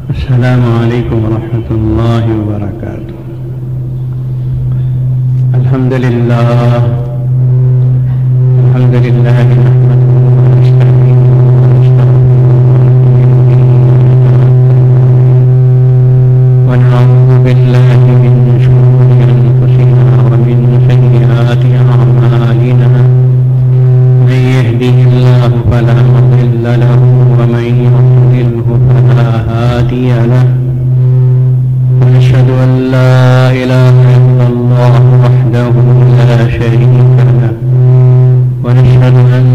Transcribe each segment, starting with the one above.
السلام علیکم ورحمۃ اللہ وبرکاتہ۔ الحمد للہ ونعوذ بالله من شرور أنفسنا ومن سيئات أعمالنا، من يهده الله فلا مضل له ومن يضلله فلا هادي له، ونشهد أن لا إله إلا الله وحده لا شريك له، ونشهد أن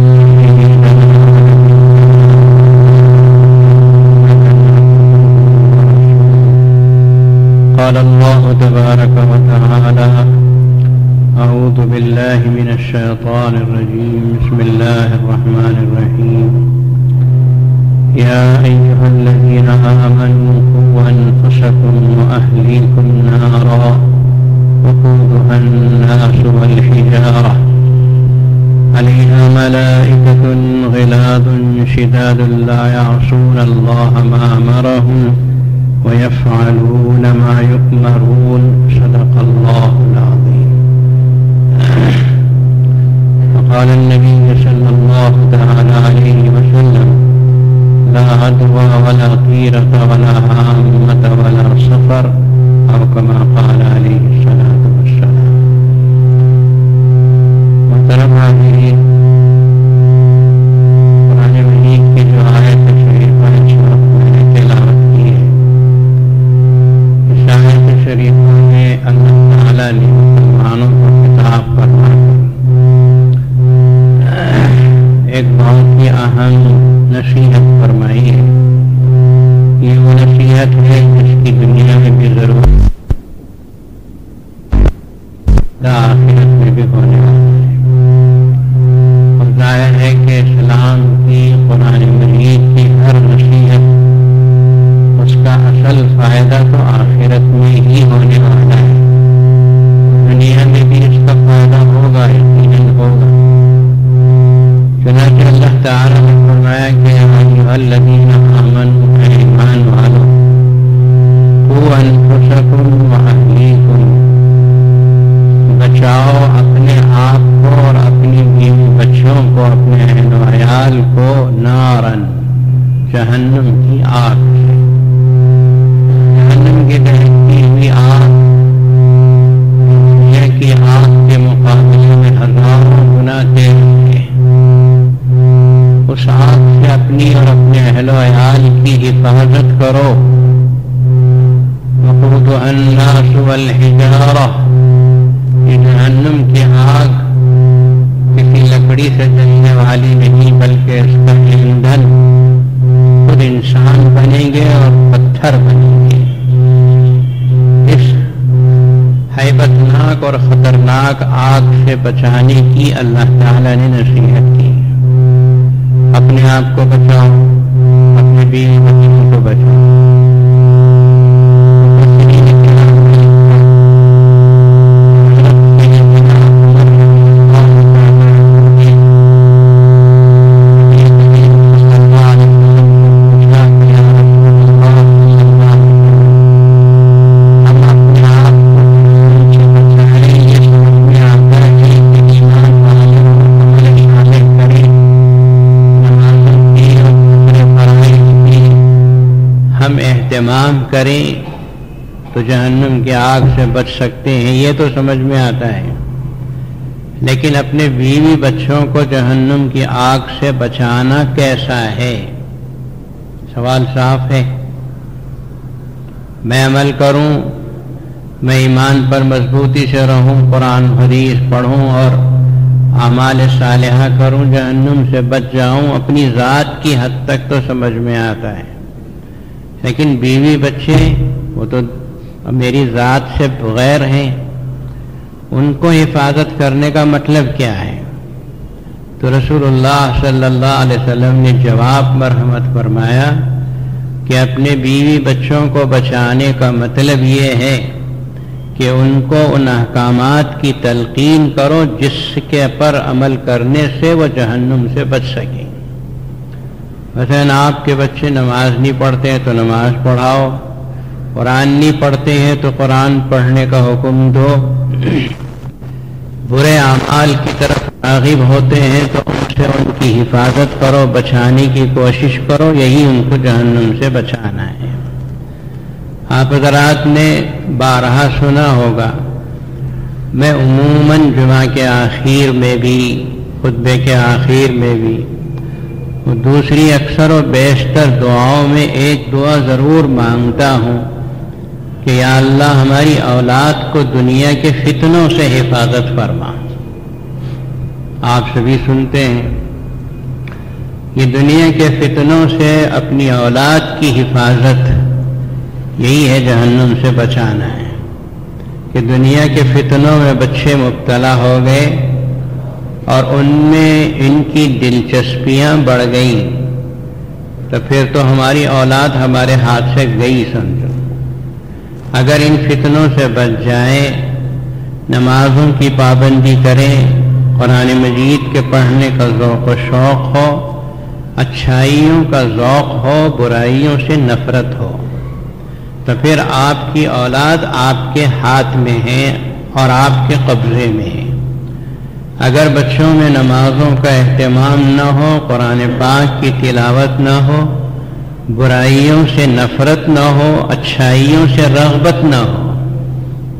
قال الله تبارك وتعالى: أعوذ بالله من الشيطان الرجيم، بسم الله الرحمن الرحيم. يا أيها الذين آمنوا قوا أنفسكم وأهليكم نارا وقودها الناس والحجارة عليها ملائكة غلاظ شداد لا يعصون الله ما أمرهم ويفعلون ما يؤمرون. صدق الله العظيم. وقال النبي صلى الله تعالى عليه وسلم: لا عدوى ولا طيرة ولا هامة ولا سفر، أو كما قال عليه الصلاة والسلام. محترم حاضرین، قرآن مجید کی جو آیت شریفہ اس وقت میں نے تلاوت کی ہے، اس آیت شریفہ میں اللہ تعالیٰ نے مسلمانوں کو خطاب فرما ایک بہت ہی اہم نصیحت فرمائی ہے. یہ وہ نصیحت ہے جس کی دنیا میں بھی ضرورت آخرت میں بھی ہونے والا ہے. اور ظاہر ہے کہ اسلام کی، قرآن مجید کی ہر نصیحت، اس کا اصل فائدہ تو آخرت میں ہی ہونے والا ہے. دنیا میں بھی اس کا فائدہ ہوگا، یقیناً ہوگا. چنانچہ اللہ تعالیٰ نے فرمایا کہ ایھا الذین آمنوا، اے ایمان والو، قوا انفسکم واہلیکم، بچاؤ اپنے آپ کو اور اپنی بیوی بچوں کو، اپنے اہل و عیال کو، نارن، جہنم کی آگ سے. جہنم کی دہتی ہوئی آگ دنیا کی آگ کے مقابلے میں ہزاروں گنا تیز ہے. اس آگ سے اپنی اور اپنے اہل و عیال کی حفاظت کرو. وقودها الناس والحجارہ، یہ جہنم کی آگ کسی لکڑی سے جلنے والی نہیں، بلکہ اس کا ایندھن خود انسان بنیں گے اور پتھر بنیں گے. اس ہیبتناک اور خطرناک آگ سے بچانے کی اللہ تعالی نے نصیحت کی. اپنے آپ کو بچاؤ، اپنے بیوی بچوں کو بچاؤ. اہتمام کریں تو جہنم کی آگ سے بچ سکتے ہیں، یہ تو سمجھ میں آتا ہے. لیکن اپنے بیوی بچوں کو جہنم کی آگ سے بچانا کیسا ہے؟ سوال صاف ہے. میں عمل کروں، میں ایمان پر مضبوطی سے رہوں، قرآن حدیث پڑھوں اور اعمال صالحہ کروں، جہنم سے بچ جاؤں، اپنی ذات کی حد تک تو سمجھ میں آتا ہے. لیکن بیوی بچے وہ تو میری ذات سے بغیر ہیں، ان کو حفاظت کرنے کا مطلب کیا ہے؟ تو رسول اللہ صلی اللہ علیہ وسلم نے جواب مرحمت فرمایا کہ اپنے بیوی بچوں کو بچانے کا مطلب یہ ہے کہ ان کو ان احکامات کی تلقین کرو جس کے پر عمل کرنے سے وہ جہنم سے بچ سکیں. مثلا آپ کے بچے نماز نہیں پڑھتے ہیں تو نماز پڑھاؤ، قرآن نہیں پڑھتے ہیں تو قرآن پڑھنے کا حکم دو، برے اعمال کی طرف راغب ہوتے ہیں تو ان سے ان کی حفاظت کرو، بچانے کی کوشش کرو، یہی ان کو جہنم سے بچانا ہے۔ آپ حضرات نے بارہا سنا ہوگا، میں عموماً جمعہ کے آخر میں بھی، خطبے کے آخر میں بھی، دوسری اکثر و بیشتر دعاؤں میں ایک دعا ضرور مانگتا ہوں کہ یا اللہ ہماری اولاد کو دنیا کے فتنوں سے حفاظت فرما۔ آپ سبھی سنتے ہیں یہ دنیا کے فتنوں سے اپنی اولاد کی حفاظت، یہی ہے جہنم سے بچانا ہے کہ دنیا کے فتنوں میں بچے مبتلا ہو گئے اور ان میں ان کی دلچسپیاں بڑھ گئیں تو پھر تو ہماری اولاد ہمارے ہاتھ سے گئی سمجھو۔ اگر ان فتنوں سے بچ جائیں، نمازوں کی پابندی کریں، قرآن مجید کے پڑھنے کا ذوق و شوق ہو، اچھائیوں کا ذوق ہو، برائیوں سے نفرت ہو، تو پھر آپ کی اولاد آپ کے ہاتھ میں ہے اور آپ کے قبضے میں ہے۔ اگر بچوں میں نمازوں کا اہتمام نہ ہو، قرآن پاک کی تلاوت نہ ہو، برائیوں سے نفرت نہ ہو، اچھائیوں سے رغبت نہ ہو،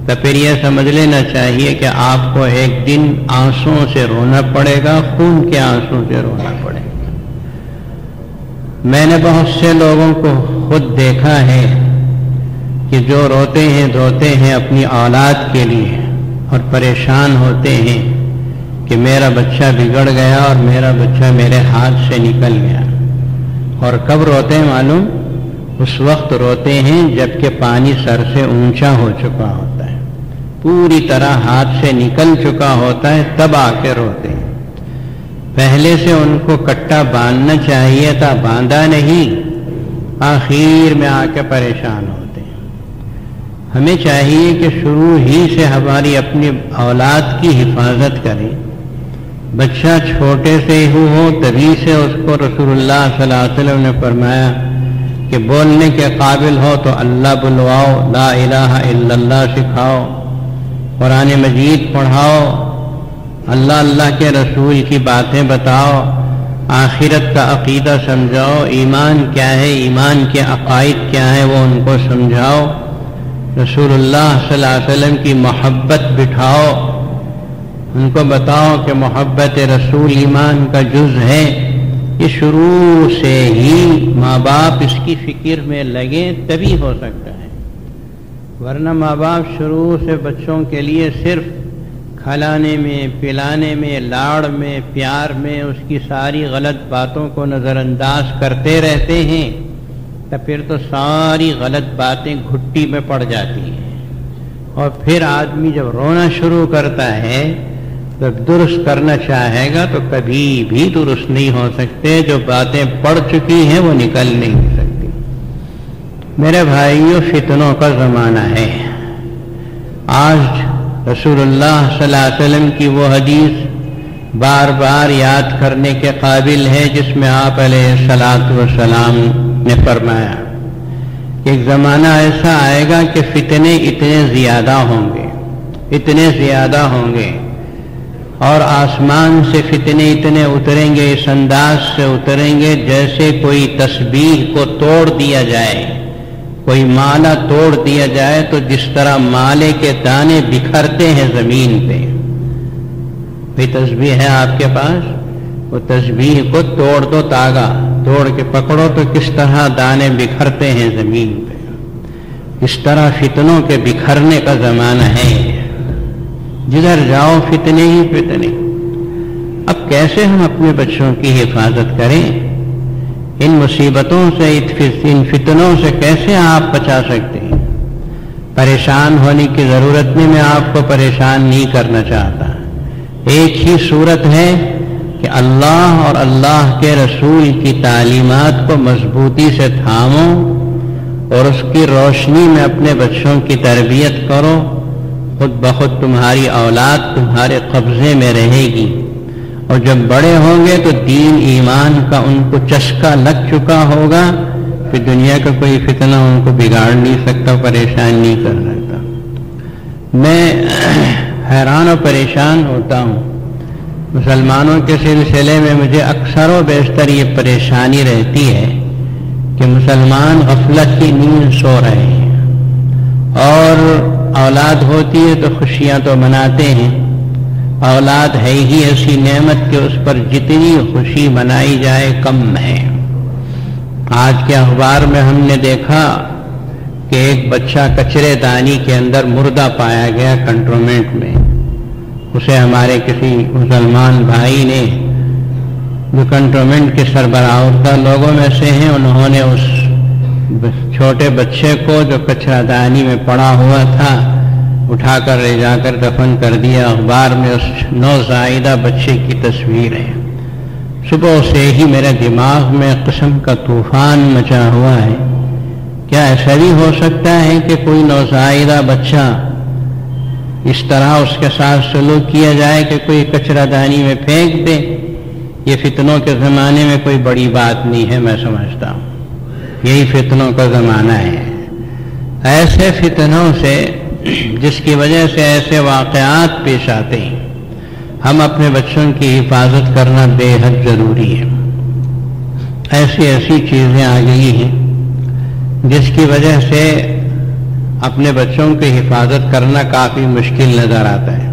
تو پھر یہ سمجھ لینا چاہیے کہ آپ کو ایک دن آنسوؤں سے رونا پڑے گا، خون کے آنسوؤں سے رونا پڑے گا۔ میں نے بہت سے لوگوں کو خود دیکھا ہے کہ جو روتے ہیں دھوتے ہیں اپنی اولاد کے لیے اور پریشان ہوتے ہیں کہ میرا بچہ بگڑ گیا اور میرا بچہ میرے ہاتھ سے نکل گیا۔ اور کب روتے ہیں معلوم؟ اس وقت روتے ہیں جب کہ پانی سر سے اونچا ہو چکا ہوتا ہے، پوری طرح ہاتھ سے نکل چکا ہوتا ہے، تب آ کے روتے ہیں۔ پہلے سے ان کو کٹا باندھنا چاہیے تھا، باندھا نہیں، آخر میں آ کے پریشان ہوتے ہیں۔ ہمیں چاہیے کہ شروع ہی سے ہماری اپنی اولاد کی حفاظت کریں۔ بچہ چھوٹے سے ہی ہو تبھی سے اس کو رسول اللہ صلی اللہ علیہ وسلم نے فرمایا کہ بولنے کے قابل ہو تو اللہ بلواؤ، لا الہ الا اللہ سکھاؤ، قرآن مجید پڑھاؤ، اللہ اللہ کے رسول کی باتیں بتاؤ، آخرت کا عقیدہ سمجھاؤ، ایمان کیا ہے، ایمان کے عقائد کیا ہیں وہ ان کو سمجھاؤ، رسول اللہ صلی اللہ علیہ وسلم کی محبت بٹھاؤ، ان کو بتاؤ کہ محبت رسول ایمان کا جز ہے۔ یہ شروع سے ہی ماں باپ اس کی فکر میں لگے تبھی ہو سکتا ہے، ورنہ ماں باپ شروع سے بچوں کے لیے صرف کھلانے میں، پلانے میں، لاڑ میں، پیار میں اس کی ساری غلط باتوں کو نظر انداز کرتے رہتے ہیں تو پھر تو ساری غلط باتیں گھٹی میں پڑ جاتی ہیں، اور پھر آدمی جب رونا شروع کرتا ہے جب درست کرنا چاہے گا تو کبھی بھی درست نہیں ہو سکتے، جو باتیں پڑ چکی ہیں وہ نکل نہیں سکتی۔ میرے بھائیوں، فتنوں کا زمانہ ہے۔ آج رسول اللہ صلی اللہ علیہ وسلم کی وہ حدیث بار بار یاد کرنے کے قابل ہے جس میں آپ علیہ الصلاۃ والسلام نے فرمایا کہ ایک زمانہ ایسا آئے گا کہ فتنے اتنے زیادہ ہوں گے، اتنے زیادہ ہوں گے، اور آسمان سے فتنے اتنے اتریں گے، اس انداز سے اتریں گے جیسے کوئی تسبیح کو توڑ دیا جائے، کوئی مالا توڑ دیا جائے تو جس طرح مالے کے دانے بکھرتے ہیں زمین پہ۔ بھئی تسبیح ہے آپ کے پاس، وہ تسبیح کو توڑ دو، تاگا توڑ کے پکڑو تو کس طرح دانے بکھرتے ہیں زمین پہ، اس طرح فتنوں کے بکھرنے کا زمانہ ہے، جدھر جاؤ فتنے ہی فتنے۔ اب کیسے ہم اپنے بچوں کی حفاظت کریں؟ ان مصیبتوں سے، ان فتنوں سے کیسے آپ بچا سکتے ہیں؟ پریشان ہونے کی ضرورت نہیں، میں آپ کو پریشان نہیں کرنا چاہتا۔ ایک ہی صورت ہے کہ اللہ اور اللہ کے رسول کی تعلیمات کو مضبوطی سے تھامو اور اس کی روشنی میں اپنے بچوں کی تربیت کرو، خود بخود تمہاری اولاد تمہارے قبضے میں رہے گی، اور جب بڑے ہوں گے تو دین ایمان کا ان کو چسکا لگ چکا ہوگا، پھر دنیا کا کوئی فتنہ ان کو بگاڑ نہیں سکتا، پریشان نہیں کر سکتا۔ میں حیران و پریشان ہوتا ہوں، مسلمانوں کے سلسلے میں مجھے اکثر و بیشتر یہ پریشانی رہتی ہے کہ مسلمان غفلت کی نیند سو رہے ہیں، اور اولاد ہوتی ہے تو خوشیاں تو مناتے ہیں، اولاد ہے ہی ایسی نعمت کہ اس پر جتنی خوشی منائی جائے کم ہے۔ آج کے اخبار میں ہم نے دیکھا کہ ایک بچہ کچرے دانی کے اندر مردہ پایا گیا کنٹونمنٹ میں۔ اسے ہمارے کسی مسلمان بھائی نے، جو کنٹونمنٹ کے سربراہ لوگوں میں سے ہیں، انہوں نے اس چھوٹے بچے کو جو کچرا دانی میں پڑا ہوا تھا اٹھا کر لے جا کر دفن کر دیا۔ اخبار میں اس نوزائیدہ بچے کی تصویر ہے۔ صبح سے ہی میرے دماغ میں قسم کا طوفان مچا ہوا ہے، کیا ایسا بھی ہو سکتا ہے کہ کوئی نوزائیدہ بچہ اس طرح اس کے ساتھ سلوک کیا جائے کہ کوئی کچرا دانی میں پھینک دے؟ یہ فتنوں کے زمانے میں کوئی بڑی بات نہیں ہے، میں سمجھتا ہوں یہی فتنوں کا زمانہ ہے۔ ایسے فتنوں سے جس کی وجہ سے ایسے واقعات پیش آتے ہیں، ہم اپنے بچوں کی حفاظت کرنا بے حد ضروری ہے۔ ایسی چیزیں آ گئی ہیں جس کی وجہ سے اپنے بچوں کی حفاظت کرنا کافی مشکل نظر آتا ہے۔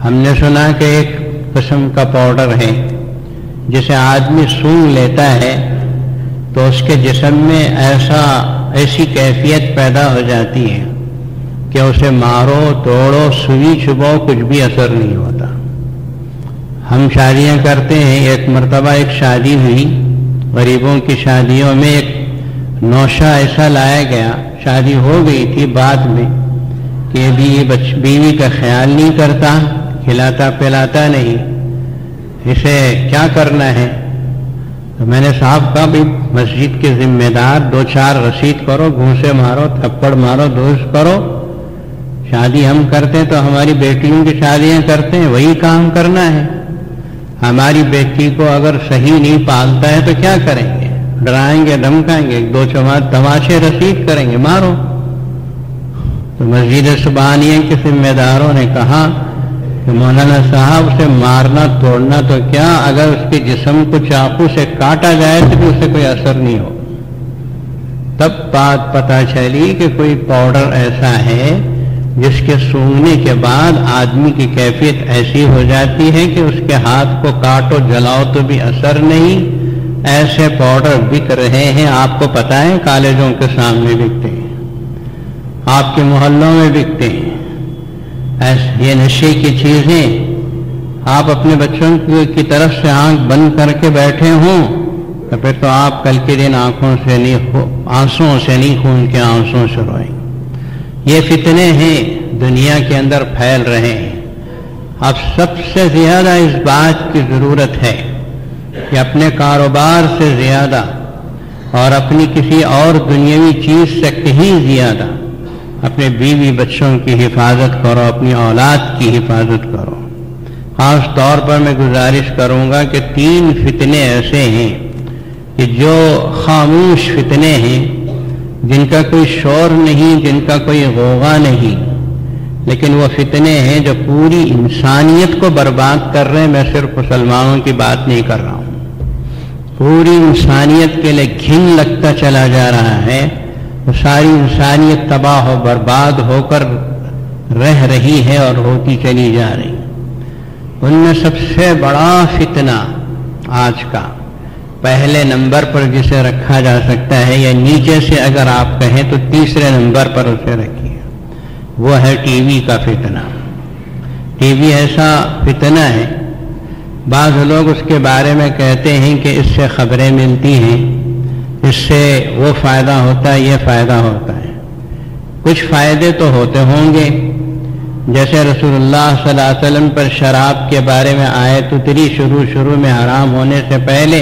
ہم نے سنا کہ ایک قسم کا پاؤڈر ہے جسے آدمی سونگھ لیتا ہے تو اس کے جسم میں ایسی کیفیت پیدا ہو جاتی ہے کہ اسے مارو توڑو سوئی چبو کچھ بھی اثر نہیں ہوتا۔ ہم شادیاں کرتے ہیں، ایک مرتبہ ایک شادی ہوئی، غریبوں کی شادیوں میں ایک نوشہ ایسا لایا گیا، شادی ہو گئی تھی بعد میں، کہ بیوی کا خیال نہیں کرتا، کھلاتا پلاتا نہیں، اسے کیا کرنا ہے؟ تو میں نے صاحب کہا بھی مسجد کے ذمہ دار 2-4 رسید کرو، گھونسے مارو، تھپڑ مارو، دوست کرو، شادی ہم کرتے ہیں تو ہماری بیٹیوں کی شادیاں کرتے ہیں، وہی کام کرنا ہے۔ ہماری بیٹی کو اگر صحیح نہیں پالتا ہے تو کیا کریں گے؟ ڈرائیں گے، دھمکائیں گے، 2 تماشے رسید کریں گے، مارو۔ تو مسجد سبحانیہ کے ذمہ داروں نے کہا کہ مولانا صاحب اسے مارنا توڑنا تو کیا، اگر اس کے جسم کو چاقو سے کاٹا جائے تو بھی اسے کوئی اثر نہیں ہو۔ تب بات پتہ چلی کہ کوئی پاؤڈر ایسا ہے جس کے سونگنے کے بعد آدمی کی کیفیت ایسی ہو جاتی ہے کہ اس کے ہاتھ کو کاٹو جلاؤ تو بھی اثر نہیں۔ ایسے پاؤڈر بک رہے ہیں، آپ کو پتہ ہے، کالجوں کے سامنے بکتے ہیں، آپ کے محلوں میں بکتے ہیں۔ یہ نشے کی چیزیں آپ اپنے بچوں کی طرف سے آنکھ بند کر کے بیٹھے ہوں تو پھر تو آپ کل کے دن آنسوں سے نہیں خون کے آنسوں سے روئیں۔ یہ فتنے ہیں دنیا کے اندر پھیل رہے ہیں۔ اب سب سے زیادہ اس بات کی ضرورت ہے کہ اپنے کاروبار سے زیادہ اور اپنی کسی اور دنیاوی چیز سے کہیں زیادہ اپنے بیوی بچوں کی حفاظت کرو، اپنی اولاد کی حفاظت کرو۔ خاص طور پر میں گزارش کروں گا کہ 3 فتنے ایسے ہیں کہ جو خاموش فتنے ہیں، جن کا کوئی شور نہیں، جن کا کوئی غوغا نہیں، لیکن وہ فتنے ہیں جو پوری انسانیت کو برباد کر رہے ہیں۔ میں صرف مسلمانوں کی بات نہیں کر رہا ہوں، پوری انسانیت کے لیے گھن لگتا چلا جا رہا ہے۔ وہ ساری انسانیت تباہ و برباد ہو کر رہ رہی ہے اور ہوتی چلی جا رہی۔ ان میں سب سے بڑا فتنہ آج کا پہلے نمبر پر جسے رکھا جا سکتا ہے، یا نیچے سے اگر آپ کہیں تو تیسرے نمبر پر اسے رکھیے، وہ ہے ٹی وی کا فتنہ۔ ٹی وی ایسا فتنہ ہے، بعض لوگ اس کے بارے میں کہتے ہیں کہ اس سے خبریں ملتی ہیں، اس سے وہ فائدہ ہوتا ہے، یہ فائدہ ہوتا ہے۔ کچھ فائدے تو ہوتے ہوں گے، جیسے رسول اللہ صلی اللہ علیہ وسلم پر شراب کے بارے میں آیت اتری شروع میں حرام ہونے سے پہلے،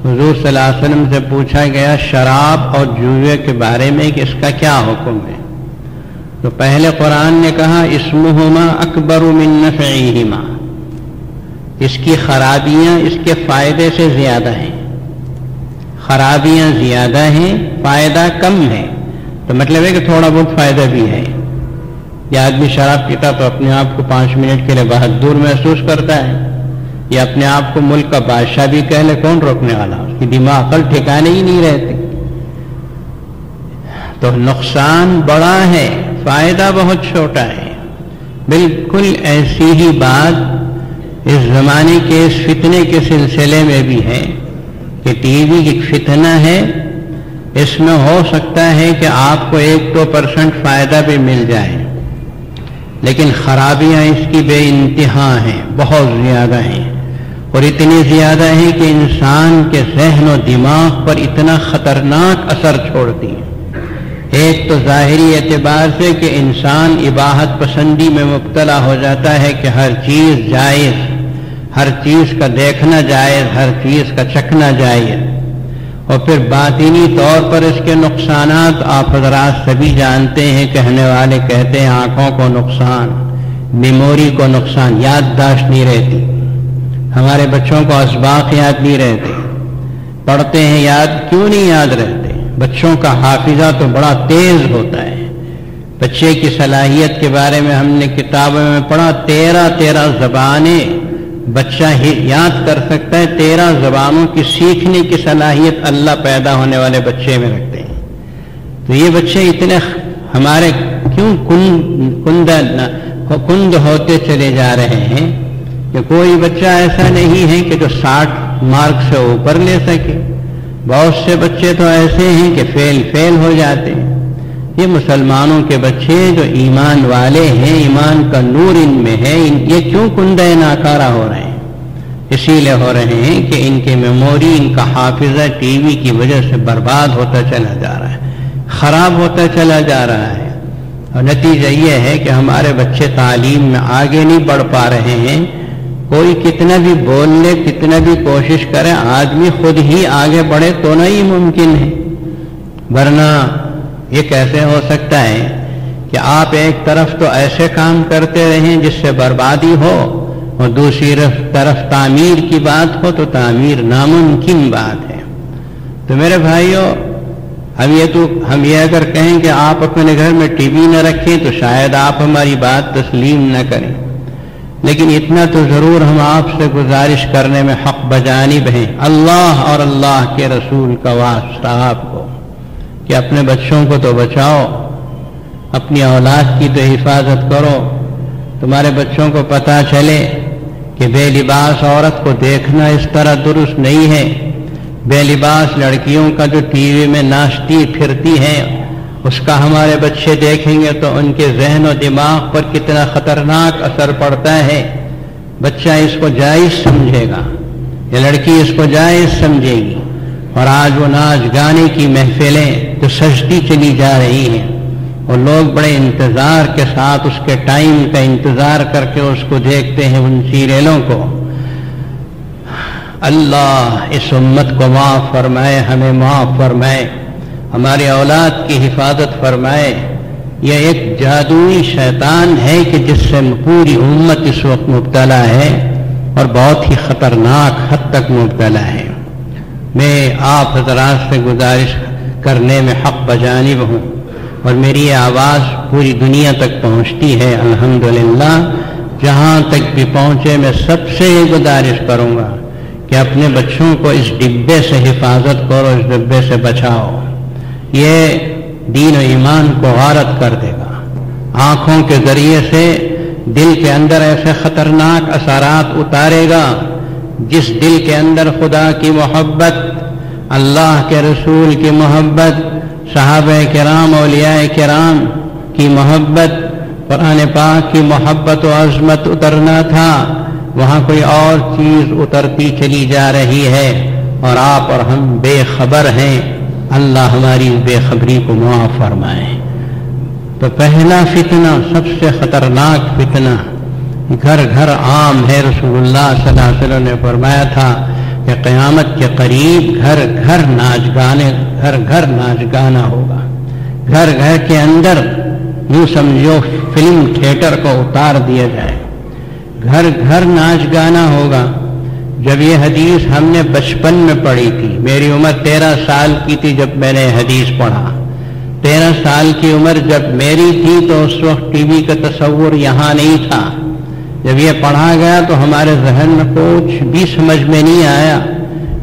حضور صلی اللہ علیہ وسلم سے پوچھا گیا شراب اور جوئے کے بارے میں کہ اس کا کیا حکم ہے، تو پہلے قرآن نے کہا اسمہما اکبر من نفعہما، اس کی خرابیاں اس کے فائدے سے زیادہ ہیں. خرابیاں زیادہ ہیں، فائدہ کم ہے. تو مطلب ہے کہ تھوڑا بہت فائدہ بھی ہے. یہ آدمی شراب پیتا تو اپنے آپ کو 5 منٹ کے لیے بہادر محسوس کرتا ہے، یا اپنے آپ کو ملک کا بادشاہ بھی کہہ لے، کون روکنے والا؟ اس کی دماغ عقل ٹھکانے ہی نہیں رہتے. تو نقصان بڑا ہے، فائدہ بہت چھوٹا ہے. بالکل ایسی ہی بات اس زمانے کے اس فتنے کے سلسلے میں بھی ہے کہ ٹی وی ایک فتنہ ہے. اس میں ہو سکتا ہے کہ آپ کو 1-2% فائدہ بھی مل جائے، لیکن خرابیاں اس کی بے انتہا ہیں، بہت زیادہ ہیں. اور اتنی زیادہ ہیں کہ انسان کے ذہن و دماغ پر اتنا خطرناک اثر چھوڑتی ہیں. ایک تو ظاہری اعتبار سے کہ انسان اباحت پسندی میں مبتلا ہو جاتا ہے کہ ہر چیز جائز، ہر چیز کا دیکھنا جائز، ہر چیز کا چکھنا جائز. اور پھر باطنی طور پر اس کے نقصانات آپ حضرات سبھی جانتے ہیں. کہنے والے کہتے ہیں آنکھوں کو نقصان، میموری کو نقصان، یادداشت نہیں رہتی. ہمارے بچوں کو اسباق یاد نہیں رہتے، پڑھتے ہیں یاد کیوں نہیں یاد رہتے؟ بچوں کا حافظہ تو بڑا تیز ہوتا ہے. بچے کی صلاحیت کے بارے میں ہم نے کتابوں میں پڑھا، 13 زبانیں بچہ ہی یاد کر سکتا ہے. 13 زبانوں کی سیکھنے کی صلاحیت اللہ پیدا ہونے والے بچے میں رکھتے ہیں. تو یہ بچے اتنے ہمارے کیوں کند ہوتے چلے جا رہے ہیں کہ کوئی بچہ ایسا نہیں ہے کہ جو 60 مارک سے اوپر لے سکے. بہت سے بچے تو ایسے ہیں کہ فیل ہو جاتے ہیں. یہ مسلمانوں کے بچے جو ایمان والے ہیں، ایمان کا نور ان میں ہے، یہ کیوں کندہ ناکارہ ہو رہے ہیں؟ اسی لیے ہو رہے ہیں کہ ان کے میموری، ان کا حافظہ ٹی وی کی وجہ سے برباد ہوتا چلا جا رہا ہے، خراب ہوتا چلا جا رہا ہے. اور نتیجہ یہ ہے کہ ہمارے بچے تعلیم میں آگے نہیں بڑھ پا رہے ہیں. کوئی کتنا بھی بول لے، کتنا بھی کوشش کرے، آدمی خود ہی آگے بڑھے تو نہیں ممکن ہے. ورنہ یہ کیسے ہو سکتا ہے کہ آپ ایک طرف تو ایسے کام کرتے رہیں جس سے بربادی ہو، اور دوسری طرف تعمیر کی بات ہو تو تعمیر ناممکن بات ہے. تو میرے بھائیوں، ہم یہ اگر کہیں کہ آپ اپنے گھر میں ٹی وی نہ رکھیں تو شاید آپ ہماری بات تسلیم نہ کریں، لیکن اتنا تو ضرور ہم آپ سے گزارش کرنے میں حق بجانب ہیں، اللہ اور اللہ کے رسول کا واسطہ آپ کو، کہ اپنے بچوں کو تو بچاؤ، اپنی اولاد کی تو حفاظت کرو. تمہارے بچوں کو پتہ چلے کہ بے لباس عورت کو دیکھنا اس طرح درست نہیں ہے. بے لباس لڑکیوں کا جو ٹی وی میں ناچتی پھرتی ہیں، اس کا ہمارے بچے دیکھیں گے تو ان کے ذہن و دماغ پر کتنا خطرناک اثر پڑتا ہے. بچہ اس کو جائز سمجھے گا، یہ لڑکی اس کو جائز سمجھے گی. اور آج وہ ناچ گانے کی محفلیں جو سجتی چلی جا رہی ہیں، اور لوگ بڑے انتظار کے ساتھ اس کے ٹائم کا انتظار کر کے اس کو دیکھتے ہیں، ان سیریلوں کو. اللہ اس امت کو معاف فرمائے، ہمیں معاف فرمائے، ہماری اولاد کی حفاظت فرمائے. یہ ایک جادوئی شیطان ہے کہ جس سے پوری امت اس وقت مبتلا ہے، اور بہت ہی خطرناک حد تک مبتلا ہے. میں آپ حضرات سے گزارش کرنے میں حق بجانب ہوں، اور میری یہ آواز پوری دنیا تک پہنچتی ہے الحمدللہ. جہاں تک بھی پہنچے میں سب سے یہ گزارش کروں گا کہ اپنے بچوں کو اس ڈبے سے حفاظت کرو، اس ڈبے سے بچاؤ. یہ دین و ایمان کو غارت کر دے گا. آنکھوں کے ذریعے سے دل کے اندر ایسے خطرناک اثرات اتارے گا جس دل کے اندر خدا کی محبت، اللہ کے رسول کی محبت، صحابہ کرام، اولیاء کرام کی محبت، قرآن پاک کی محبت و عظمت اترنا تھا، وہاں کوئی اور چیز اترتی چلی جا رہی ہے، اور آپ اور ہم بے خبر ہیں. اللہ ہماری بے خبری کو معاف فرمائے. تو پہلا فتنہ، سب سے خطرناک فتنہ گھر گھر عام ہے. رسول اللہ صلی اللہ علیہ وسلم نے فرمایا تھا کہ قیامت کے قریب گھر گھر ناچ گانا ہوگا. گھر گھر کے اندر یوں سمجھو فلم تھیٹر کو اتار دیا جائے. گھر گھر ناچ گانا ہوگا. جب یہ حدیث ہم نے بچپن میں پڑھی تھی، میری عمر 13 سال کی تھی جب میں نے حدیث پڑھا. 13 سال کی عمر جب میری تھی تو اس وقت ٹی وی کا تصور یہاں نہیں تھا. جب یہ پڑھا گیا تو ہمارے ذہن میں کچھ بھی سمجھ میں نہیں آیا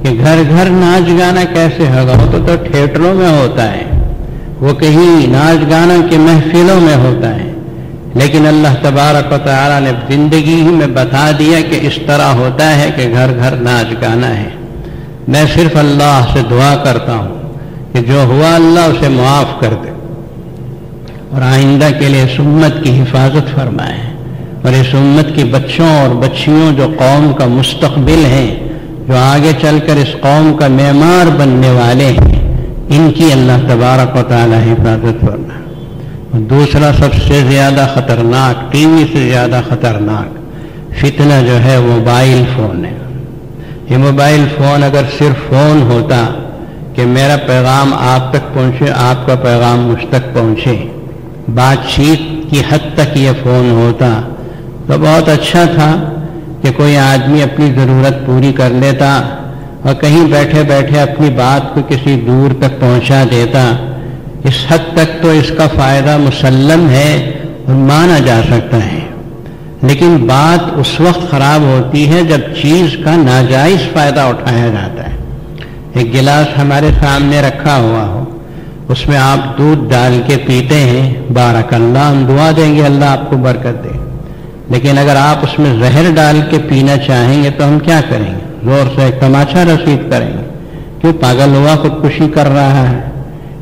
کہ گھر گھر ناچ گانا کیسے ہوگا. وہ تو تھیٹروں میں ہوتا ہے، وہ کہیں ناچ گانا کی محفلوں میں ہوتا ہے. لیکن اللہ تبارک و تعالیٰ نے زندگی ہی میں بتا دیا کہ اس طرح ہوتا ہے کہ گھر گھر ناچ گانا ہے. میں صرف اللہ سے دعا کرتا ہوں کہ جو ہوا اللہ اسے معاف کر دے اور آئندہ کے لیے اس امت کی حفاظت فرمائے، اور اس امت کی بچوں اور بچیوں جو قوم کا مستقبل ہیں، جو آگے چل کر اس قوم کا معمار بننے والے ہیں، ان کی اللہ تبارک و تعالیٰ حفاظت فرمائے. دوسرا سب سے زیادہ خطرناک، ٹی وی سے زیادہ خطرناک فتنہ جو ہے موبائل فون ہے. یہ موبائل فون اگر صرف فون ہوتا کہ میرا پیغام آپ تک پہنچے، آپ کا پیغام مجھ تک پہنچے، بات چیت کی حد تک یہ فون ہوتا تو بہت اچھا تھا کہ کوئی آدمی اپنی ضرورت پوری کر لیتا اور کہیں بیٹھے بیٹھے اپنی بات کو کسی دور تک پہنچا دیتا. اس حد تک تو اس کا فائدہ مسلم ہے اور مانا جا سکتا ہے. لیکن بات اس وقت خراب ہوتی ہے جب چیز کا ناجائز فائدہ اٹھایا جاتا ہے. ایک گلاس ہمارے سامنے رکھا ہوا ہو، اس میں آپ دودھ ڈال کے پیتے ہیں، بارک اللہ، ہم دعا دیں گے اللہ آپ کو برکت دے. لیکن اگر آپ اس میں زہر ڈال کے پینا چاہیں گے تو ہم کیا کریں گے؟ زور سے ایک تماچا رسید کریں گے. کیوں؟ پاگل ہوا خودکشی کر رہا ہے.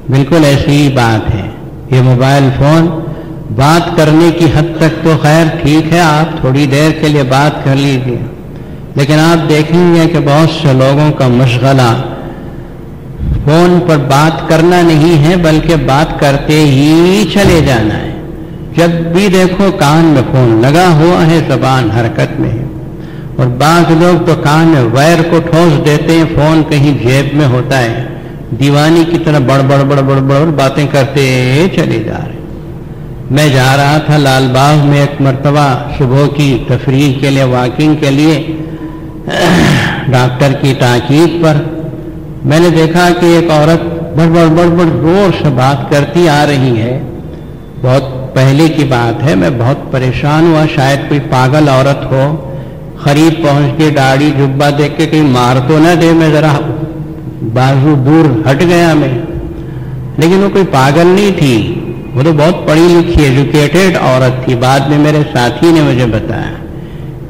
بالکل ایسی ہی بات ہے. یہ موبائل فون بات کرنے کی حد تک تو خیر ٹھیک ہے، آپ تھوڑی دیر کے لیے بات کر لیجیے، لیکن آپ دیکھیں گے کہ بہت سے لوگوں کا مشغلہ فون پر بات کرنا نہیں ہے بلکہ بات کرتے ہی چلے جانا ہے. جب بھی دیکھو کان میں فون لگا ہوا ہے، زبان حرکت میں ہے. اور بعض لوگ تو کان میں وائر کو ٹھوس دیتے ہیں، فون کہیں جیب میں ہوتا ہے، دیوانی کی طرح بڑ بڑ بڑ بڑ بڑ باتیں کرتے چلے جا رہے. میں جا رہا تھا لال باغ میں ایک مرتبہ صبح کی تفریح کے لیے، واکنگ کے لیے، ڈاکٹر کی تاکید پر. میں نے دیکھا کہ ایک عورت بڑ بڑ بڑ بڑ زور سے بات کرتی آ رہی ہے. بہت پہلے کی بات ہے، میں بہت پریشان ہوا، شاید کوئی پاگل عورت ہو. قریب پہنچ کے داڑھی جبہ دیکھ کے کہیں مار تو نہ دے، میں ذرا بازو دور ہٹ گیا میں. لیکن وہ کوئی پاگل نہیں تھی، وہ تو بہت پڑھی لکھی ایجوکیٹڈ عورت تھی. بعد میں میرے ساتھی نے مجھے بتایا.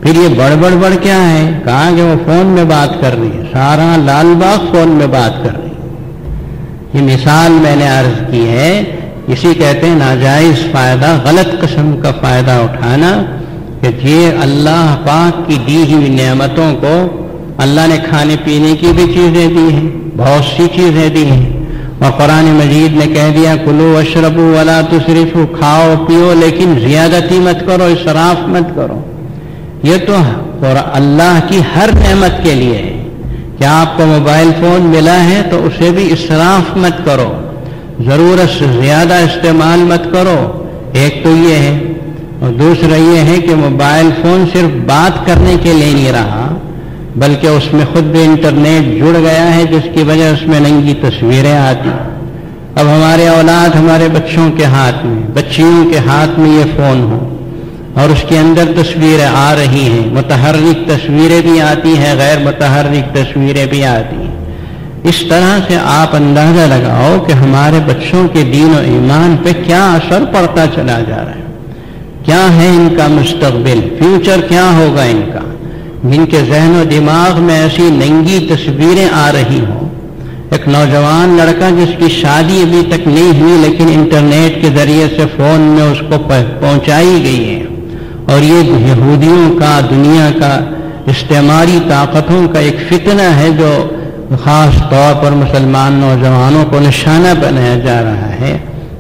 پھر یہ بڑ بڑ کیا ہے؟ کہا کہ وہ فون میں بات کر رہی ہے، سارا لال باغ فون میں بات کر رہی ہے. یہ مثال میں نے عرض کی ہے. اسی کہتے ہیں ناجائز فائدہ، غلط قسم کا فائدہ اٹھانا، کہ یہ اللہ پاک کی دی ہوئی نعمتوں کو، اللہ نے کھانے پینے کی بھی چیزیں دی ہیں، بہت سی چیزیں دی ہیں، اور قرآن مجید نے کہہ دیا کلو واشربوا ولا تسرفوا، کھاؤ پیو لیکن زیادتی مت کرو، اسراف مت کرو. یہ تو اللہ کی ہر نعمت کے لیے ہے. کیا آپ کو موبائل فون ملا ہے تو اسے بھی اسراف مت کرو، ضرورت سے زیادہ استعمال مت کرو. ایک تو یہ ہے، اور دوسرا یہ ہے کہ موبائل فون صرف بات کرنے کے لیے نہیں رہا بلکہ اس میں خود بھی انٹرنیٹ جڑ گیا ہے، جس کی وجہ اس میں ننگی تصویریں آتی. اب ہمارے اولاد، ہمارے بچوں کے ہاتھ میں، بچیوں کے ہاتھ میں یہ فون ہو اور اس کے اندر تصویریں آ رہی ہیں، متحرک تصویریں بھی آتی ہیں، غیر متحرک تصویریں بھی آتی ہیں. اس طرح سے آپ اندازہ لگاؤ کہ ہمارے بچوں کے دین و ایمان پہ کیا اثر پڑتا چلا جا رہا ہے. کیا ہے ان کا مستقبل، فیوچر کیا ہوگا ان کا، جن کے ذہن و دماغ میں ایسی ننگی تصویریں آ رہی ہوں. ایک نوجوان لڑکا جس کی شادی ابھی تک نہیں ہوئی لیکن انٹرنیٹ کے ذریعے سے فون میں اس کو پہنچائی گئی ہے، اور یہ یہودیوں کا، دنیا کا، استعماری طاقتوں کا ایک فتنہ ہے جو خاص طور پر مسلمان نوجوانوں کو نشانہ بنایا جا رہا ہے.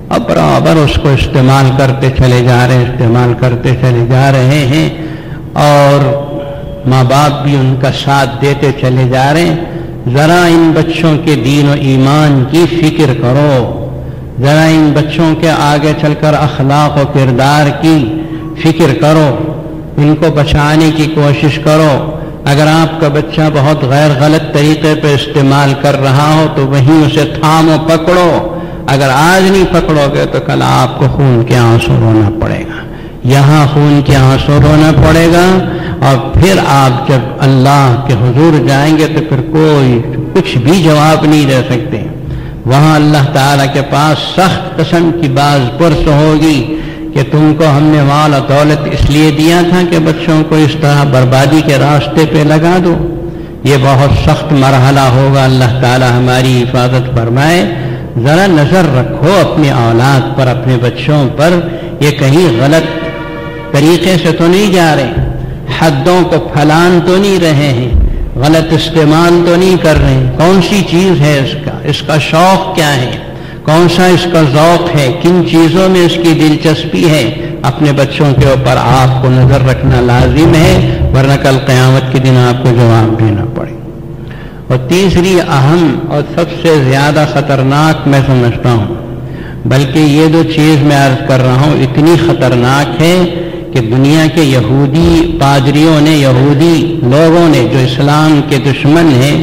اب برابر اس کو استعمال کرتے چلے جا رہے ہیں، استعمال کرتے چلے جا رہے ہیں، اور ماں باپ بھی ان کا ساتھ دیتے چلے جا رہے ہیں. ذرا ان بچوں کے دین و ایمان کی فکر کرو، ذرا ان بچوں کے آگے چل کر اخلاق و کردار کی فکر کرو. ان کو بچانے کی کوشش کرو. اگر آپ کا بچہ بہت غلط طریقے پہ استعمال کر رہا ہو تو وہیں اسے تھامو، پکڑو. اگر آج نہیں پکڑو گے تو کل آپ کو خون کے آنسو رونا پڑے گا. یہاں خون کے آنسو رونا پڑے گا، اور پھر آپ جب اللہ کے حضور جائیں گے تو پھر کوئی کچھ بھی جواب نہیں دے سکتے. وہاں اللہ تعالیٰ کے پاس سخت قسم کی باز پرس ہوگی کہ تم کو ہم نے مال و دولت اس لیے دیا تھا کہ بچوں کو اس طرح بربادی کے راستے پہ لگا دو. یہ بہت سخت مرحلہ ہوگا. اللہ تعالیٰ ہماری حفاظت فرمائے. ذرا نظر رکھو اپنی اولاد پر، اپنے بچوں پر. یہ کہیں غلط طریقے سے تو نہیں جا رہے، حدوں کو پھلان تو نہیں رہے ہیں، غلط استعمال تو نہیں کر رہے ہیں. کون سی چیز ہے اس کا شوق کیا ہے، کون سا اس کا ذوق ہے، کن چیزوں میں اس کی دلچسپی ہے. اپنے بچوں کے اوپر آپ کو نظر رکھنا لازم ہے، ورنہ کل قیامت کے دن آپ کو جواب دینا پڑے. اور تیسری اہم اور سب سے زیادہ خطرناک میں سمجھتا ہوں، بلکہ یہ جو چیز میں عرض کر رہا ہوں اتنی خطرناک ہے کہ دنیا کے یہودی پادریوں نے، یہودی لوگوں نے جو اسلام کے دشمن ہیں،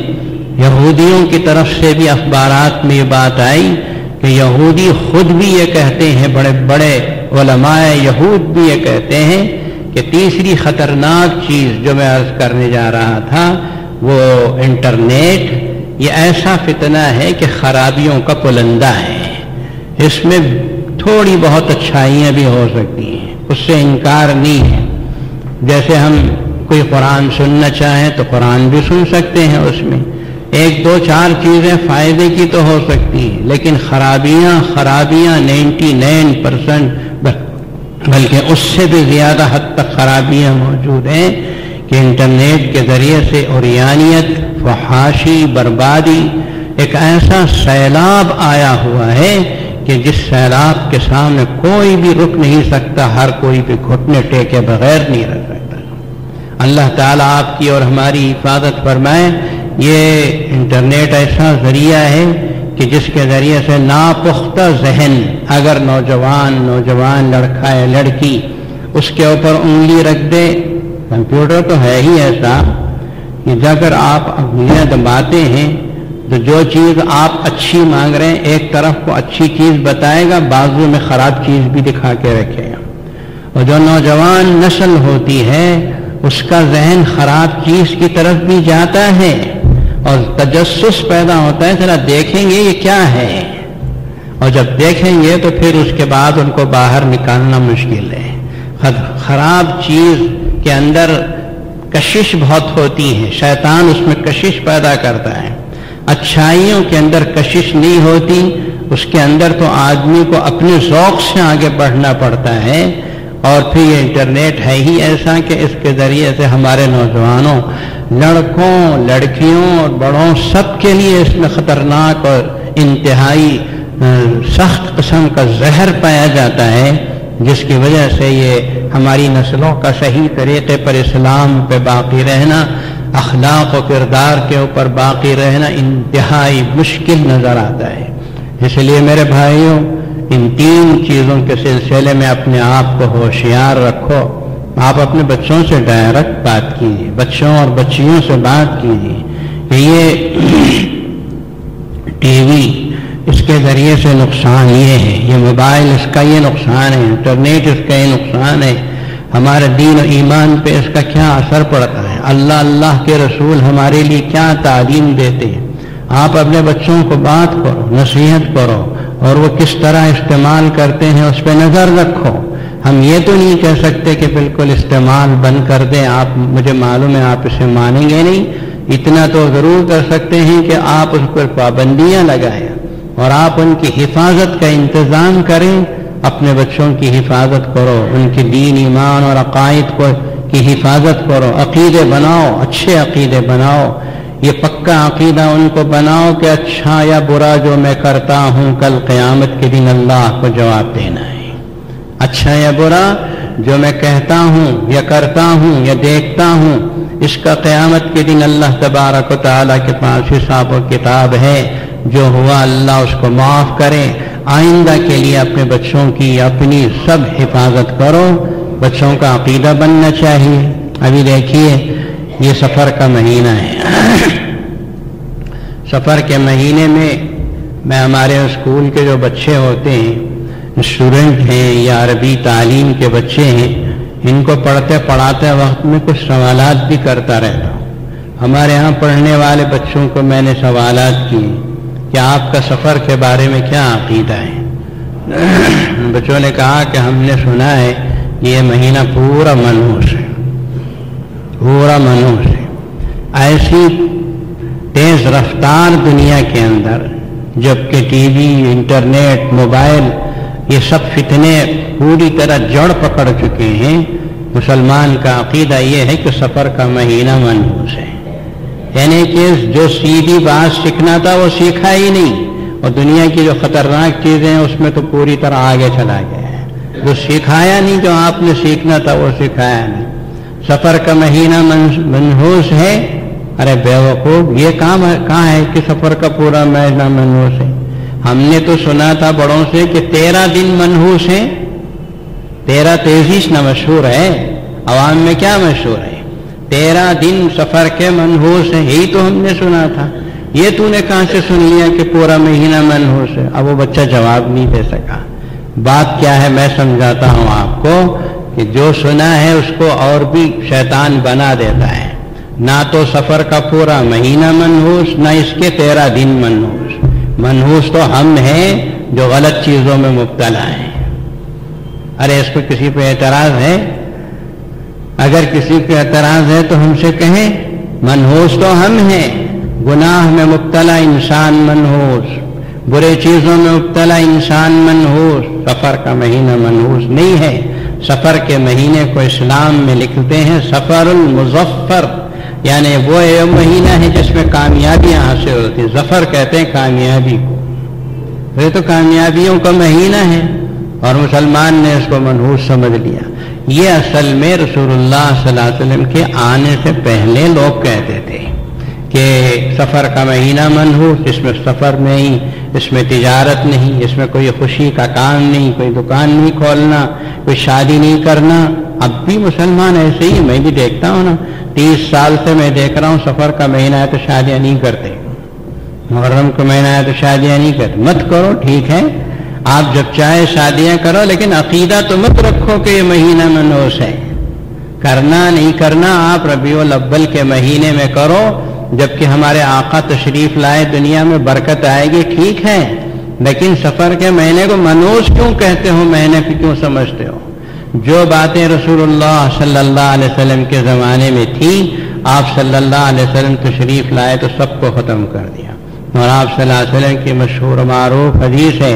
یہودیوں کی طرف سے بھی اخبارات میں یہ بات آئی کہ یہودی خود بھی یہ کہتے ہیں، بڑے بڑے علماء یہود بھی یہ کہتے ہیں کہ تیسری خطرناک چیز جو میں عرض کرنے جا رہا تھا وہ انٹرنیٹ یہ ایسا فتنہ ہے کہ خرابیوں کا پلندہ ہے. اس میں تھوڑی بہت اچھائیاں بھی ہو سکتی ہیں، اس سے انکار نہیں ہے. جیسے ہم کوئی قرآن سننا چاہیں تو قرآن بھی سن سکتے ہیں، اس میں ایک دو چار چیزیں فائدے کی تو ہو سکتی ہیں، لیکن خرابیاں 99% بلکہ اس سے بھی زیادہ حد تک خرابیاں موجود ہیں کہ انٹرنیٹ کے ذریعے سے عریانیت، فحاشی، بربادی ایک ایسا سیلاب آیا ہوا ہے کہ جس سیلاب کے سامنے کوئی بھی رک نہیں سکتا، ہر کوئی بھی گھٹنے ٹیکے بغیر نہیں رہ سکتا. اللہ تعالیٰ آپ کی اور ہماری حفاظت فرمائے. یہ انٹرنیٹ ایسا ذریعہ ہے کہ جس کے ذریعے سے ناپختہ ذہن اگر نوجوان لڑکا یا لڑکی اس کے اوپر انگلی رکھ دے. کمپیوٹر تو ہے ہی ایسا کہ اگر آپ انگلیاں دباتے ہیں تو جو چیز آپ اچھی مانگ رہے ہیں ایک طرف کو اچھی چیز بتائے گا، بازو میں خراب چیز بھی دکھا کے رکھے گا. اور جو نوجوان نسل ہوتی ہے اس کا ذہن خراب چیز کی طرف بھی جاتا ہے اور تجسس پیدا ہوتا ہے، ذرا دیکھیں گے یہ کیا ہے، اور جب دیکھیں گے تو پھر اس کے بعد ان کو باہر نکالنا مشکل ہے. خراب چیز کے اندر کشش بہت ہوتی ہے، شیطان اس میں کشش پیدا کرتا ہے. اچھائیوں کے اندر کشش نہیں ہوتی، اس کے اندر تو آدمی کو اپنے ذوق سے آگے بڑھنا پڑتا ہے. اور پھر یہ انٹرنیٹ ہے ہی ایسا کہ اس کے ذریعے سے ہمارے نوجوانوں، لڑکوں، لڑکیوں اور بڑوں سب کے لیے اس میں خطرناک اور انتہائی سخت قسم کا زہر پایا جاتا ہے، جس کی وجہ سے یہ ہماری نسلوں کا صحیح طریقے پر اسلام پہ باقی رہنا، اخلاق و کردار کے اوپر باقی رہنا انتہائی مشکل نظر آتا ہے. اس لیے میرے بھائیوں، ان تین چیزوں کے سلسلے میں اپنے آپ کو ہوشیار رکھو. آپ اپنے بچوں سے ڈائریکٹ بات کیجیے، بچوں اور بچیوں سے بات کیجیے کہ یہ ٹی وی اس کے ذریعے سے نقصان یہ ہے، یہ موبائل اس کا یہ نقصان ہے، انٹرنیٹ اس کا یہ نقصان ہے، ہمارے دین و ایمان پہ اس کا کیا اثر پڑتا ہے، اللہ کے رسول ہمارے لیے کیا تعلیم دیتے ہیں. آپ اپنے بچوں کو بات کرو، نصیحت کرو، اور وہ کس طرح استعمال کرتے ہیں اس پہ نظر رکھو. ہم یہ تو نہیں کہہ سکتے کہ بالکل استعمال بند کر دیں، آپ مجھے معلوم ہے آپ اسے مانیں گے نہیں. اتنا تو ضرور کر سکتے ہیں کہ آپ اس پر پابندیاں لگائیں اور آپ ان کی حفاظت کا انتظام کریں. اپنے بچوں کی حفاظت کرو، ان کے دین، ایمان اور عقائد کی حفاظت کرو. عقیدے بناؤ، اچھے عقیدے بناؤ. یہ پکا عقیدہ ان کو بناؤ کہ اچھا یا برا جو میں کرتا ہوں کل قیامت کے دن اللہ کو جواب دینا ہے. اچھا یا برا جو میں کہتا ہوں یا کرتا ہوں یا دیکھتا ہوں، اس کا قیامت کے دن اللہ تبارک و تعالیٰ کے پاس حساب و کتاب ہے. جو ہوا اللہ اس کو معاف کرے. آئندہ کے لیے اپنے بچوں کی اپنی سب حفاظت کرو. بچوں کا عقیدہ بننا چاہیے. ابھی دیکھیے یہ سفر کا مہینہ ہے. سفر کے مہینے میں ہمارے اسکول کے جو بچے ہوتے ہیں، اسٹوڈنٹ ہیں یا عربی تعلیم کے بچے ہیں، ان کو پڑھتے پڑھاتے وقت میں کچھ سوالات بھی کرتا رہتا ہوں. ہمارے ہاں پڑھنے والے بچوں کو میں نے سوالات کیے کہ آپ کا سفر کے بارے میں کیا عقیدہ ہے. بچوں نے کہا کہ ہم نے سنا ہے کہ یہ مہینہ پورا منحوس ہے، پورا منحوس ہے. ایسی تیز رفتار دنیا کے اندر، جبکہ ٹی وی، انٹرنیٹ، موبائل، یہ سب فتنے پوری طرح جڑ پکڑ چکے ہیں. مسلمان کا عقیدہ یہ ہے کہ سفر کا مہینہ منحوس ہے، یعنی کہ جو سیدھی بات سیکھنا تھا وہ سیکھا ہی نہیں، اور دنیا کی جو خطرناک چیزیں ہیں اس میں تو پوری طرح آگے چلا گیا ہے. جو سکھایا نہیں، جو آپ نے سیکھنا تھا وہ سکھایا نہیں. سفر کا مہینہ منحوس ہے. ارے بیوقوف، یہ کہاں ہے کہ سفر کا پورا مہینہ منحوس ہے؟ ہم نے تو سنا تھا بڑوں سے کہ 13 دن منحوس ہے. 13 تیزیس نہ مشہور ہے، عوام میں کیا مشہور ہے؟ 13 دن سفر کے منحوس ہیں، یہی تو ہم نے سنا تھا. یہ تو نے کہاں سے سن لیا کہ پورا مہینہ منحوس ہے؟ اب وہ بچہ جواب نہیں دے سکا. بات کیا ہے میں سمجھاتا ہوں آپ کو کہ جو سنا ہے اس کو اور بھی شیطان بنا دیتا ہے. نہ تو سفر کا پورا مہینہ منحوس، نہ اس کے 13 دن منحوس. منحوس تو ہم ہیں جو غلط چیزوں میں مبتلا ہیں. ارے اس کو کسی پہ اعتراض ہے؟ اگر کسی پہ اعتراض ہے تو ہم سے کہیں. منحوس تو ہم ہیں، گناہ میں مبتلا انسان منحوس، برے چیزوں میں مبتلا انسان منحوس. سفر کا مہینہ منحوس نہیں ہے. سفر کے مہینے کو اسلام میں لکھتے ہیں سفر المظفر، یعنی وہ مہینہ ہے جس میں کامیابیاں حاصل ہوتی ہیں. ظفر کہتے ہیں کامیابی کو. یہ تو کامیابیوں کا مہینہ ہے اور مسلمان نے اس کو منحوس سمجھ لیا. یہ اصل میں رسول اللہ صلی اللہ علیہ وسلم کے آنے سے پہلے لوگ کہتے تھے کہ سفر کا مہینہ منحوس، اس میں سفر نہیں، اس میں تجارت نہیں، اس میں کوئی خوشی کا کام نہیں، کوئی دکان نہیں کھولنا، کوئی شادی نہیں کرنا. اب بھی مسلمان ایسے ہی، میں بھی دیکھتا ہوں نا، 30 سال سے میں دیکھ رہا ہوں سفر کا مہینہ ہے تو شادیاں نہیں کرتے، محرم کا مہینہ ہے تو شادیاں نہیں کرتے. مت کرو، ٹھیک ہے، آپ جب چاہے شادیاں کرو، لیکن عقیدہ تو مت رکھو کہ یہ مہینہ منحوس ہے. کرنا نہیں کرنا آپ ربیع الاول کے مہینے میں کرو، جبکہ ہمارے آقا تشریف لائے دنیا میں، برکت آئے گی، ٹھیک ہے. لیکن سفر کے مہینے کو منحوس کیوں کہتے ہو، مہینے کو کیوں سمجھتے ہو؟ جو باتیں رسول اللہ صلی اللہ علیہ وسلم کے زمانے میں تھیں، آپ صلی اللہ علیہ وسلم تشریف لائے تو سب کو ختم کر دیا. اور آپ صلی اللہ علیہ وسلم کی مشہور معروف حدیث ہے،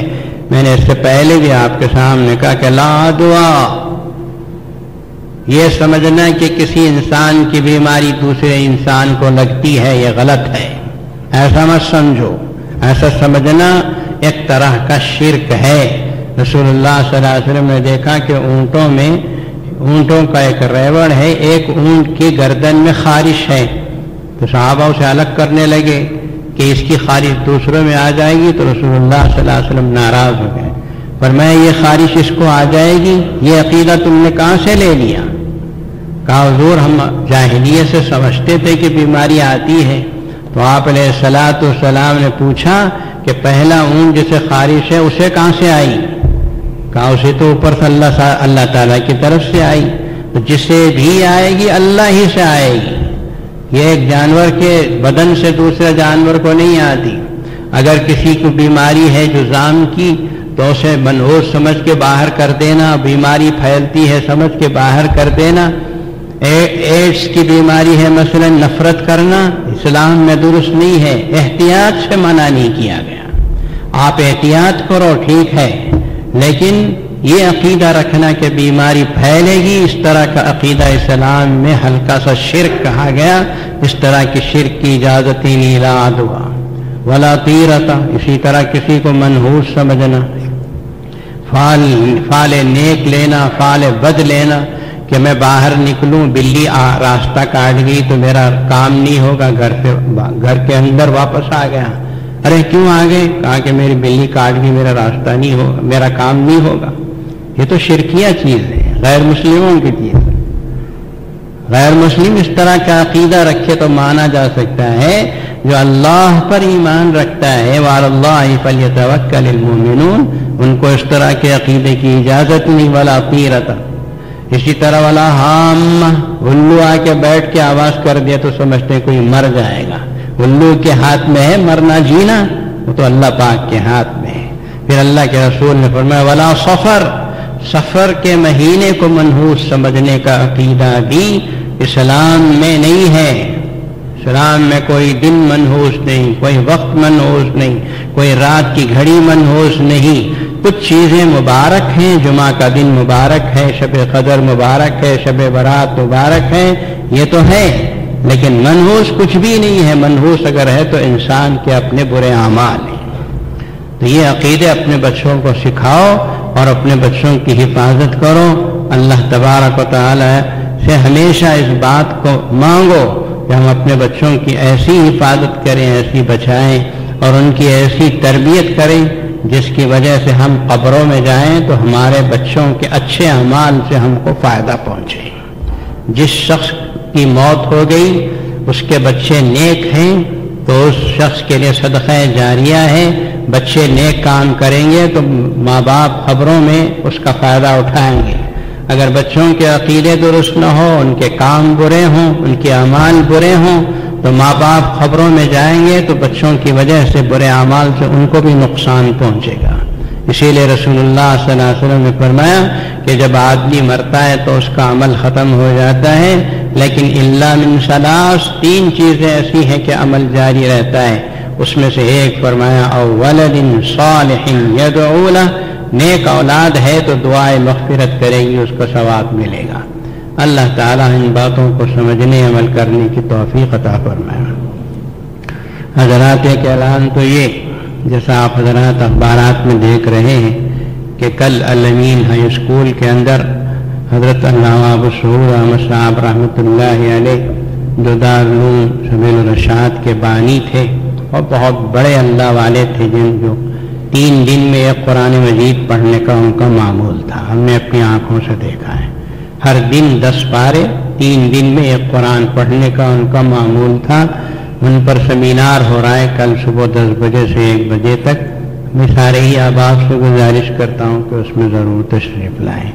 میں نے اس سے پہلے بھی آپ کے سامنے کہا کہ لا دعا، یہ سمجھنا کہ کسی انسان کی بیماری دوسرے انسان کو لگتی ہے یہ غلط ہے. ایسا مت سمجھو، ایسا سمجھنا ایک طرح کا شرک ہے. رسول اللہ صلی اللہ علیہ وسلم نے دیکھا کہ اونٹوں کا ایک ریوڑ ہے، ایک اونٹ کی گردن میں خارش ہے، تو صحابہ اسے الگ کرنے لگے کہ اس کی خارش دوسروں میں آ جائے گی. تو رسول اللہ صلی اللہ علیہ وسلم ناراض ہو گئے، فرمایا یہ خارش اس کو آ جائے گی، یہ عقیدہ تم نے کہاں سے لے لیا؟ کہا حضور ہم جاہلیت سے سمجھتے تھے کہ بیماری آتی ہے. تو آپ علیہ الصلوۃ والسلام نے پوچھا کہ پہلا اونٹ جسے خارش ہے اسے کہاں سے آئی؟ کہا اسے تو اوپر سے اللہ تعالیٰ کی طرف سے آئی. تو جسے بھی آئے گی اللہ ہی سے آئے گی. یہ ایک جانور کے بدن سے دوسرے جانور کو نہیں آتی. اگر کسی کو بیماری ہے جذام کی تو اسے منحوس سمجھ کے باہر کر دینا، بیماری پھیلتی ہے سمجھ کے باہر کر دینا. ایڈس کی بیماری ہے مثلا، نفرت کرنا اسلام میں درست نہیں ہے، احتیاط سے منع نہیں کیا گیا. آپ احتیاط کرو ٹھیک ہے، لیکن یہ عقیدہ رکھنا کہ بیماری پھیلے گی، اس طرح کا عقیدہ اسلام میں ہلکا سا شرک کہا گیا. اس طرح کی شرک کی اجازت ہی نہیں. لا دعا ولا طیرتا، اسی طرح کسی کو منحوس سمجھنا، فال نیک لینا، فال بد لینا، کہ میں باہر نکلوں بلی راستہ کاٹ گئی تو میرا کام نہیں ہوگا، گھر کے اندر واپس آ گیا. ارے کیوں آ گئے؟ کہا کہ میری بلی کاٹ گئی، میرا راستہ نہیں ہوگا، میرا کام نہیں ہوگا. یہ تو شرکیہ چیز ہے، غیر مسلموں کی چیز ہے. غیر مسلم اس طرح کا عقیدہ رکھے تو مانا جا سکتا ہے جو اللہ پر ایمان رکھتا ہے وعلی اللہ فلیتوکل المؤمنون، ان کو اس طرح کے عقیدے کی اجازت نہیں. ولا طیرۃ، اسی طرح والا ہام، الو آ کے بیٹھ کے آواز کر دیا تو سمجھتے کوئی مر جائے گا. الو کے ہاتھ میں ہے مرنا جینا، وہ تو اللہ پاک کے ہاتھ میں ہے. پھر اللہ کے رسول نے فرمایا ولا صفر، سفر کے مہینے کو منحوس سمجھنے کا عقیدہ بھی اسلام میں نہیں ہے. اسلام میں کوئی دن منحوس نہیں، کوئی وقت منحوس نہیں، کوئی رات کی گھڑی منحوس نہیں. کچھ چیزیں مبارک ہیں، جمعہ کا دن مبارک ہے، شب قدر مبارک ہے، شب برات مبارک ہے، یہ تو ہے، لیکن منحوس کچھ بھی نہیں ہے. منحوس اگر ہے تو انسان کے اپنے برے اعمال ہیں. تو یہ عقیدے اپنے بچوں کو سکھاؤ اور اپنے بچوں کی حفاظت کرو. اللہ تبارک و تعالی سے ہمیشہ اس بات کو مانگو کہ ہم اپنے بچوں کی ایسی حفاظت کریں، ایسی بچائیں اور ان کی ایسی تربیت کریں جس کی وجہ سے ہم قبروں میں جائیں تو ہمارے بچوں کے اچھے اعمال سے ہم کو فائدہ پہنچے. جس شخص کی موت ہو گئی اس کے بچے نیک ہیں تو اس شخص کے لیے صدقہ جاریہ ہے. بچے نیک کام کریں گے تو ماں باپ قبروں میں اس کا فائدہ اٹھائیں گے. اگر بچوں کے عقیدے درست نہ ہو، ان کے کام برے ہوں، ان کے اعمال برے ہوں تو ماں باپ خبروں میں جائیں گے تو بچوں کی وجہ سے برے اعمال سے ان کو بھی نقصان پہنچے گا. اسی لیے رسول اللہ صلی اللہ علیہ وسلم نے فرمایا کہ جب آدمی مرتا ہے تو اس کا عمل ختم ہو جاتا ہے، لیکن الا من ثلاث، 3 چیزیں ایسی ہیں کہ عمل جاری رہتا ہے. اس میں سے ایک فرمایا او ولد صالح یدعو لہ، نیک اولاد ہے تو دعائے مغفرت کرے گی، اس کو ثواب ملے گا. اللہ تعالیٰ ان باتوں کو سمجھنے عمل کرنے کی توفیق عطا فرمائے. حضرات ایک اعلان تو یہ، جیسا آپ حضرات اخبارات میں دیکھ رہے ہیں کہ کل الامین ہائی اسکول کے اندر حضرت علامہ ابو سعود احمد صاحب رحمۃ اللہ علیہ جو دارالعلوم سبیل الرشاد کے بانی تھے اور بہت بڑے اللہ والے تھے، جن جو 3 دن میں ایک قرآن مجید پڑھنے کا ان کا معمول تھا. ہم نے اپنی آنکھوں سے دیکھا ہے. ہر دن 10 پارے، 3 دن میں ایک قرآن پڑھنے کا ان کا معمول تھا. ان پر سیمینار ہو رہا ہے کل صبح 10 بجے سے 1 بجے تک. میں سارے ہی احباب سے گزارش کرتا ہوں کہ اس میں ضرور تشریف لائیں.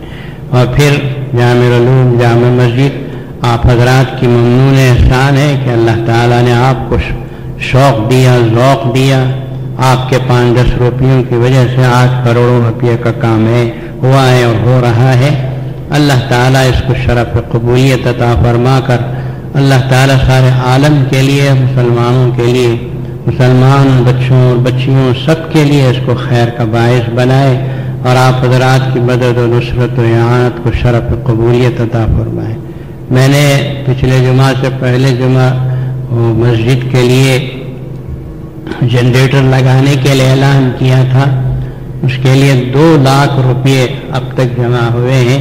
اور پھر جامع العلوم جامع مسجد آپ حضرات کی ممنون احسان ہے کہ اللہ تعالیٰ نے آپ کو شوق دیا، ذوق دیا. آپ کے 5-10 روپیوں کی وجہ سے 8 کروڑوں روپے کا کام ہے، ہوا ہے اور ہو رہا ہے. اللہ تعالیٰ اس کو شرف قبولیت عطا فرما کر اللہ تعالیٰ سارے عالم کے لیے، مسلمانوں کے لیے، مسلمان بچوں اور بچیوں سب کے لیے اس کو خیر کا باعث بنائے اور آپ حضرات کی مدد و نصرت و اعانت کو شرف قبولیت عطا فرمائے. میں نے پچھلے جمعہ سے پہلے جمعہ مسجد کے لیے جنریٹر لگانے کے لیے اعلان کیا تھا. اس کے لیے 2 لاکھ روپے اب تک جمع ہوئے ہیں.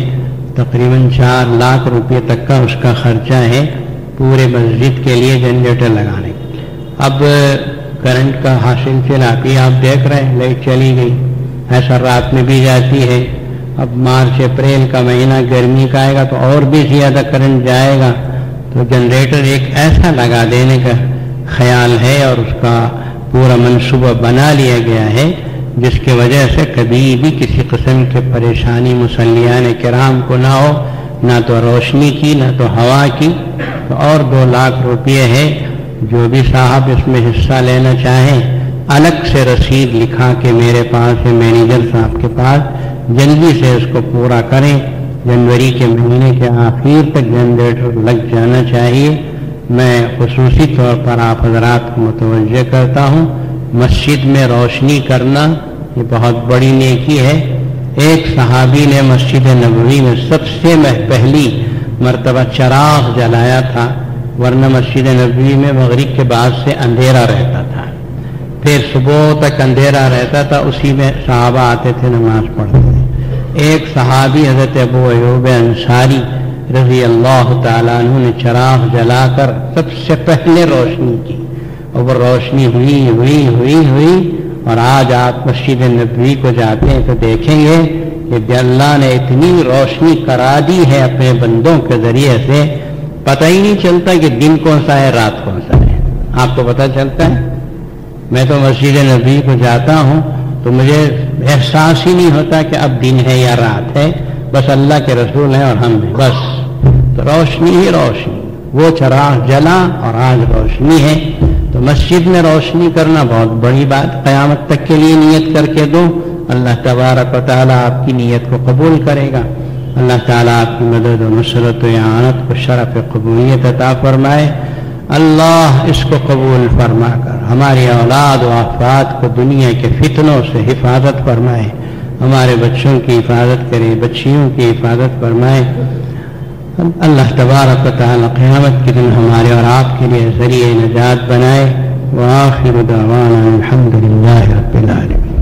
تقریباً 4 لاکھ روپے تک کا اس کا خرچہ ہے پورے مسجد کے لیے جنریٹر لگانے. اب کرنٹ کا حاصل چلا کہ آپ دیکھ رہے ہیں لائٹ چلی گئی، ایسا رات میں بھی جاتی ہے. اب مارچ اپریل کا مہینہ گرمی کا آئے گا تو اور بھی زیادہ کرنٹ جائے گا. تو جنریٹر ایک ایسا لگا دینے کا خیال ہے اور اس کا پورا منصوبہ بنا لیا گیا ہے جس کی وجہ سے کبھی بھی کسی قسم کی پریشانی مسلیان کرام کو نہ ہو، نہ تو روشنی کی نہ تو ہوا کی. تو اور 2 لاکھ روپے ہے. جو بھی صاحب اس میں حصہ لینا چاہیں الگ سے رسید لکھا کے میرے پاس ہے، مینیجر صاحب کے پاس، جلدی سے اس کو پورا کریں. جنوری کے مہینے کے آخر تک جنریٹر لگ جانا چاہیے. میں خصوصی طور پر آپ حضرات کو متوجہ کرتا ہوں، مسجد میں روشنی کرنا یہ بہت بڑی نیکی ہے. ایک صحابی نے مسجد نبوی میں سب سے پہلی مرتبہ چراغ جلایا تھا، ورنہ مسجد نبوی میں مغرب کے بعد سے اندھیرا رہتا تھا، پھر صبح تک اندھیرا رہتا تھا. اسی میں صحابہ آتے تھے نماز پڑھتے تھے. ایک صحابی حضرت ابو ایوب انصاری رضی اللہ تعالیٰ عنہ نے چراغ جلا کر سب سے پہلے روشنی کی اور وہ روشنی ہوئی اور آج آپ مسجد نبوی کو جاتے ہیں تو دیکھیں گے کہ اللہ نے اتنی روشنی کرا دی ہے اپنے بندوں کے ذریعے سے، پتہ ہی نہیں چلتا کہ دن کون سا ہے رات کون سا ہے۔ آپ کو پتہ چلتا ہے؟ میں تو مسجد نبی کو جاتا ہوں تو مجھے احساس ہی نہیں ہوتا کہ اب دن ہے یا رات ہے، بس اللہ کے رسول ہیں اور ہم ہیں، بس تو روشنی ہی روشنی، وہ چراغ جلا اور آج روشنی ہے۔ تو مسجد میں روشنی کرنا بہت بڑی بات، قیامت تک کے لیے نیت کر کے دو، اللہ تبارک و تعالیٰ آپ کی نیت کو قبول کرے گا۔ اللہ تعالیٰ آپ کی مدد و نصرت و اعانت کو شرف قبولیت عطا فرمائے۔ اللہ اس کو قبول فرما کر ہماری اولاد و افراد کو دنیا کے فتنوں سے حفاظت فرمائے، ہمارے بچوں کی حفاظت کرے، بچیوں کی حفاظت فرمائے۔ اللہ تبارک و تعالیٰ قیامت کے دن ہمارے اور آپ کے لیے ذریعہ نجات بنائے۔ وآخر دعوانا الحمد للہ رب العالمین۔